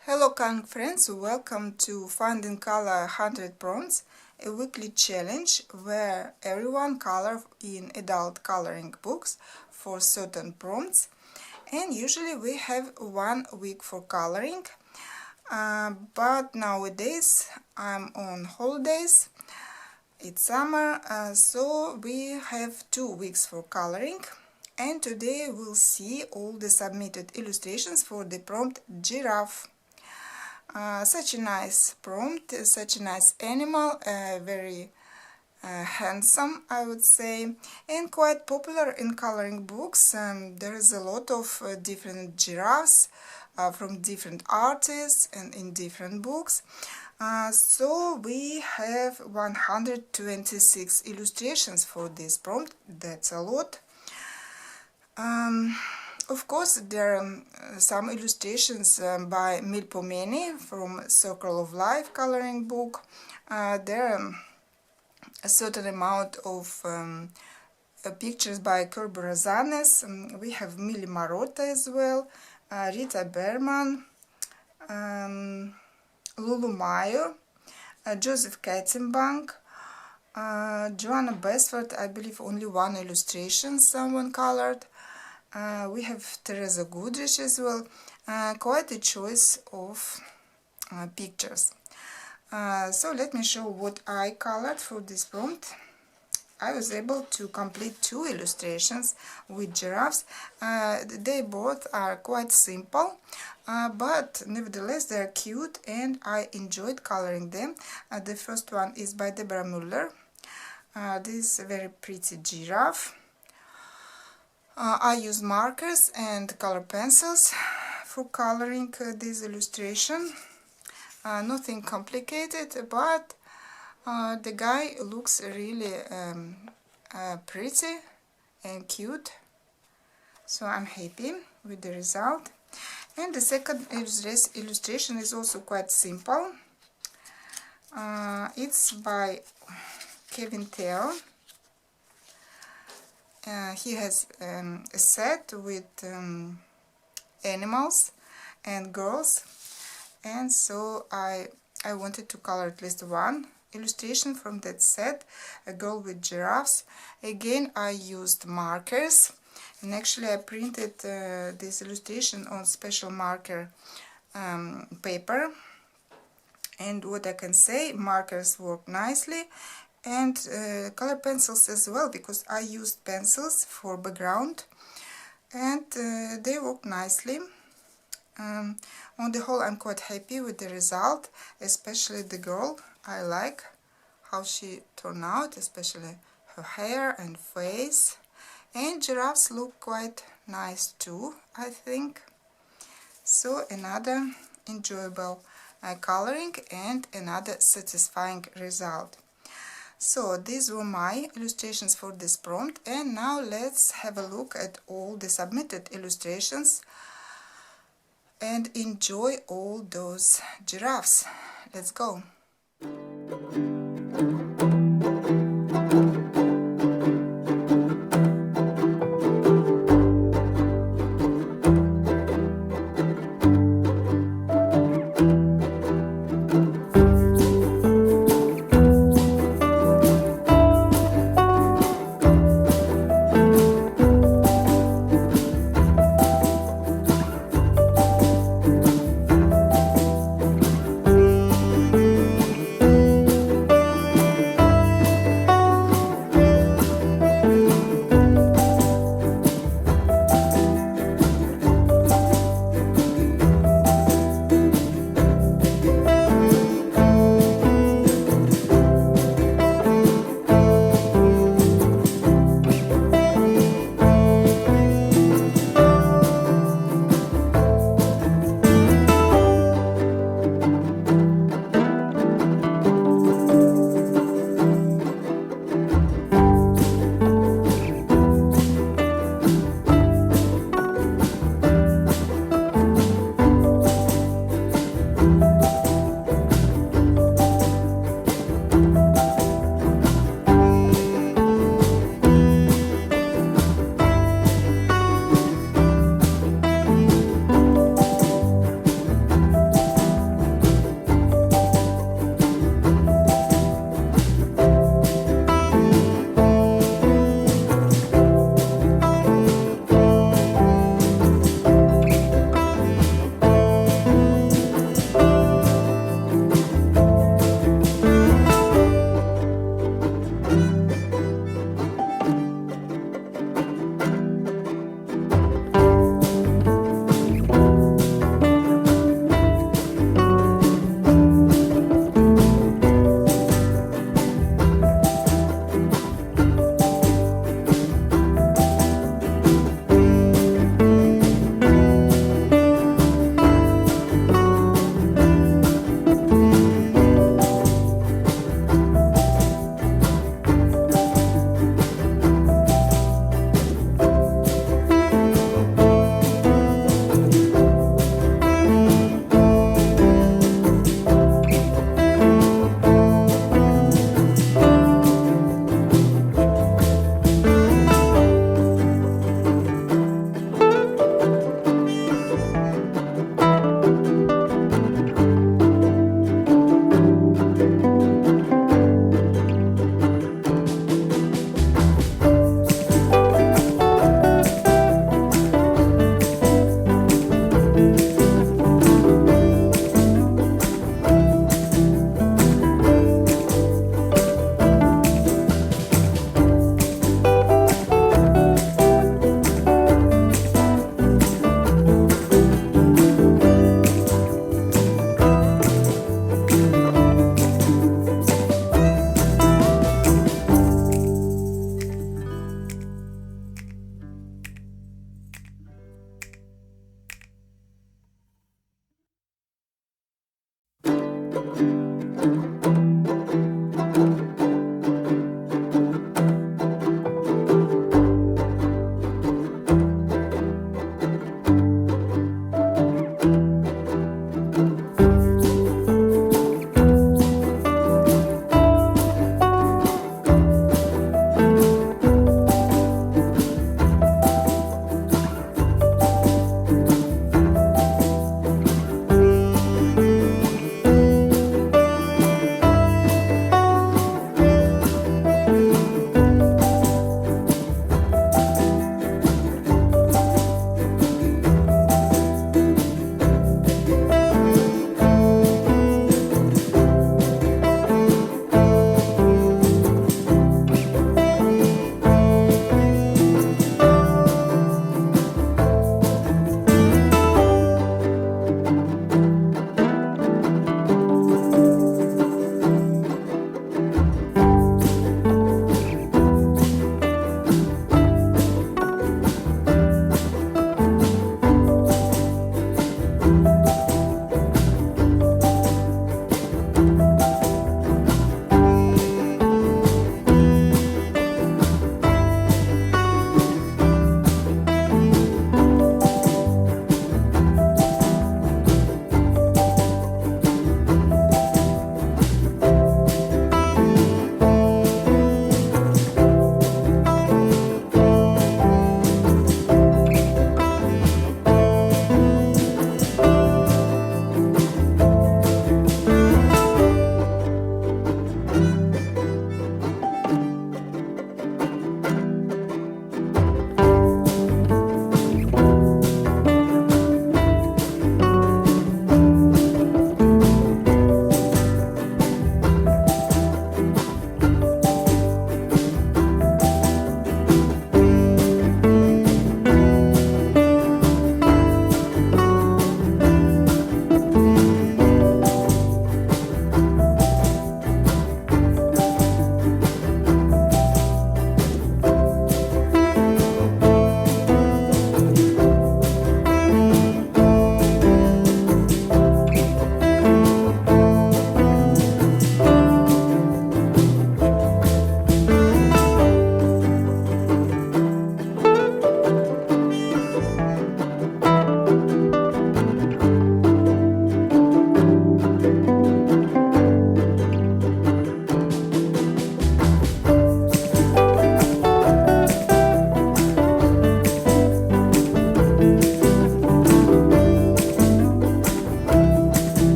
Hello kind friends, welcome to Finding Color 100 Prompts, a weekly challenge where everyone color in adult coloring books for certain prompts, and usually we have 1 week for coloring, but nowadays I'm on holidays, it's summer, so we have 2 weeks for coloring. And today we'll see all the submitted illustrations for the prompt giraffe. Such a nice prompt, such a nice animal, very handsome, I would say, and quite popular in coloring books. There is a lot of different giraffes from different artists and in different books. So we have 126 illustrations for this prompt. That's a lot. Of course, there are some illustrations by Milpomeni from Circle of Life coloring book. There are a certain amount of pictures by Kerber-Razanes. We have Mili Marotta as well, Rita Berman, Lulu Mayo, Joseph Katzenbank, Joanna Besford. I believe only 1 illustration someone colored. We have Teresa Goodrich as well. Quite a choice of pictures. So let me show what I colored for this prompt. I was able to complete 2 illustrations with giraffes. They both are quite simple, but nevertheless they are cute and I enjoyed coloring them. The first one is by Deborah Muller. This is a very pretty giraffe. I use markers and color pencils for coloring this illustration. Nothing complicated, but the guy looks really pretty and cute, so I'm happy with the result. And the second illustration is also quite simple. It's by Kevin Theo. He has a set with animals and girls, and so I wanted to color at least 1 illustration from that set, a girl with giraffes. Again, I used markers, and actually I printed this illustration on special marker paper, and what I can say, markers work nicely, and color pencils as well, because I used pencils for background and they work nicely. On the whole, I'm quite happy with the result, especially the girl. I like how she turned out, especially her hair and face, and giraffes look quite nice too, I think. So another enjoyable coloring and another satisfying result. So these were my illustrations for this prompt, and now let's have a look at all the submitted illustrations and enjoy all those giraffes. Let's go.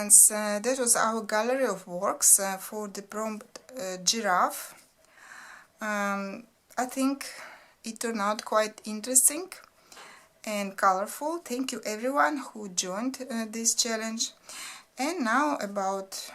friends, that was our gallery of works for the prompt giraffe. I think it turned out quite interesting and colorful. Thank you everyone who joined this challenge. And now about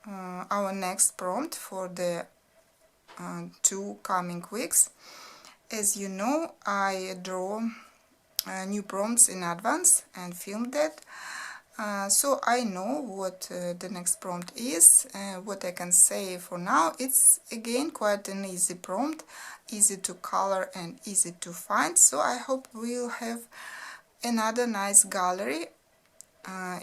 our next prompt for the 2 coming weeks. As you know, I draw new prompts in advance and film that. So I know what the next prompt is. What I can say for now, it's again quite an easy prompt, easy to color and easy to find. So I hope we'll have another nice gallery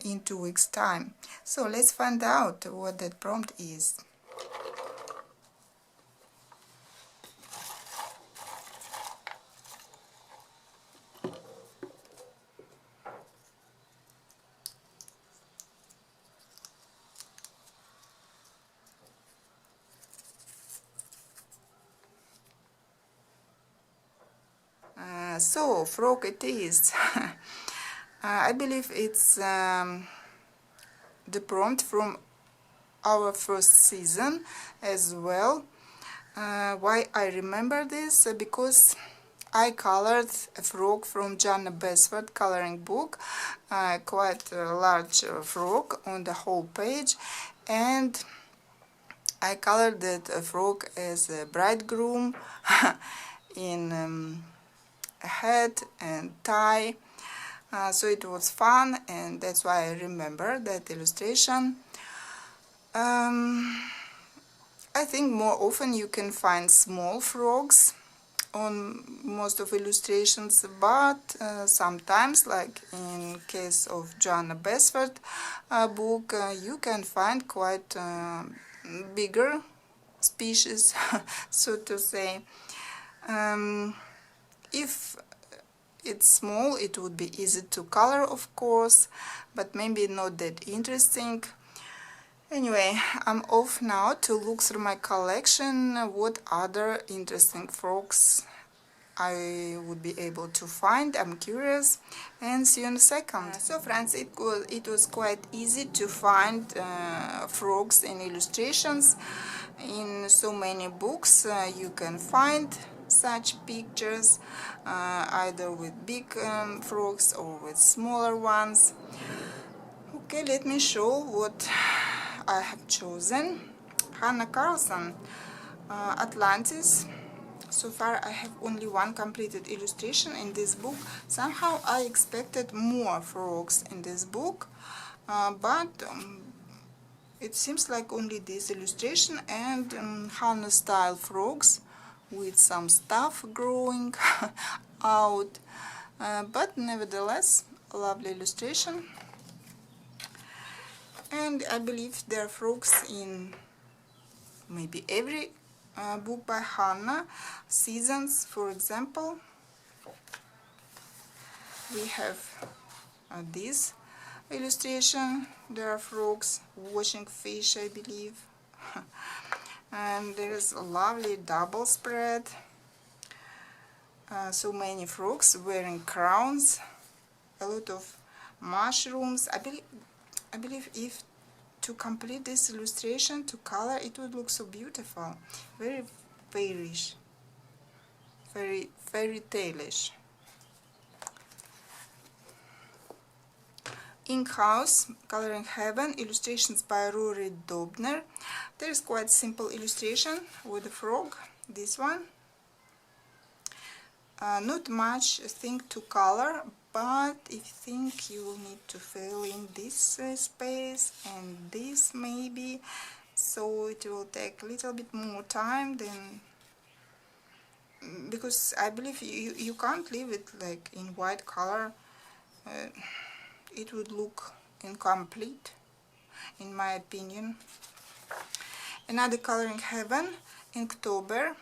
in 2 weeks time. So let's find out what that prompt is. So frog it is. I believe it's the prompt from our first season as well. Why I remember this? Because I colored a frog from Jana Besford coloring book, quite a large frog on the whole page, and I colored that frog as a bridegroom in a hat and tie. So it was fun, and that's why I remember that illustration. I think more often you can find small frogs on most of illustrations, but sometimes, like in case of Joanna Besford book, you can find quite bigger species, so to say. If it's small, it would be easy to color, of course, but maybe not that interesting. Anyway, I'm off now to look through my collection what other interesting frogs I would be able to find. I'm curious, and see you in a second. So friends, it was quite easy to find frogs in illustrations. In so many books you can find such pictures, either with big frogs or with smaller ones. Okay, let me show what I have chosen. Hannah Carlson, Atlantis. So far I have only one completed illustration in this book. Somehow I expected more frogs in this book, but it seems like only this illustration and Hannah style frogs with some stuff growing out, but nevertheless a lovely illustration. And I believe there are frogs in maybe every book by Hannah. Seasons, for example, we have this illustration. There are frogs washing fish, I believe. And there is a lovely double spread. So many frogs wearing crowns, a lot of mushrooms. I believe if to complete this illustration, to color, it would look so beautiful. Very fairish, very fairy tale-ish. Ink House, Coloring Heaven, illustrations by Rory Dobner. There is quite simple illustration with a frog, this one. Not much thing to color, but if you think you will need to fill in this space and this maybe, so it will take a little bit more time than, because I believe you can't leave it like in white color. It would look incomplete, in my opinion. Another Coloring Heaven, Inktober.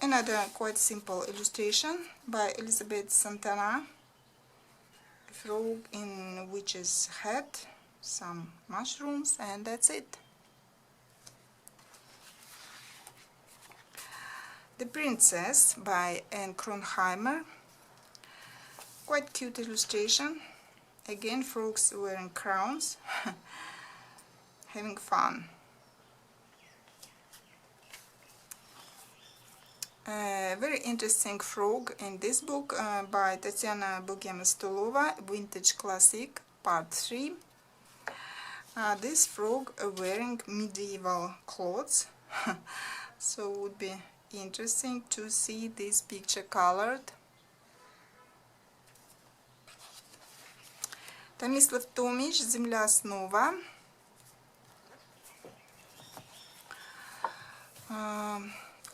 Another quite simple illustration by Elizabeth Santana. A frog in witch's hat, some mushrooms, and that's it. The Princess by Anne Kronheimer. Quite cute illustration. Again, frogs wearing crowns, having fun. Very interesting frog in this book by Tatiana Bogema-Stolova, Vintage Classic, Part 3. This frog wearing medieval clothes, so would be interesting to see this picture colored. Tomislav Tomic, Земля снова.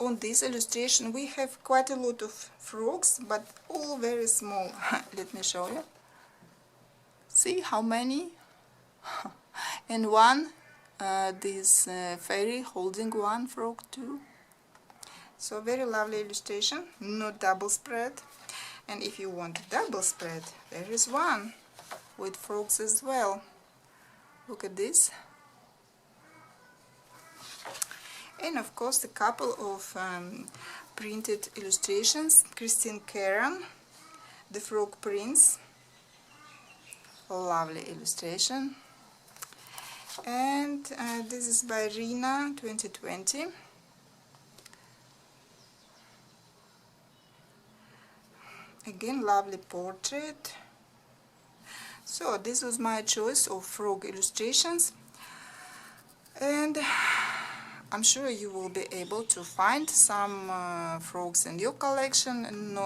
On this illustration we have quite a lot of frogs, but all very small. Let me show you. See how many? And one, this fairy holding one frog too. So very lovely illustration, not double spread. And if you want a double spread, there is one with frogs as well. Look at this. And of course a couple of printed illustrations. Christine Caron, The Frog Prince. Lovely illustration. And this is by Rina, 2020. Again, lovely portrait. So this was my choice of frog illustrations, and I'm sure you will be able to find some frogs in your collection, and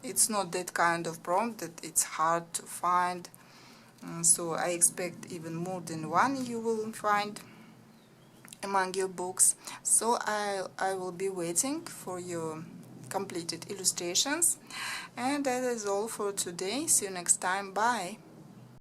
it's not that kind of prompt that it's hard to find. So I expect even more than one you will find among your books. So I will be waiting for your completed illustrations. And that is all for today. See you next time. Bye.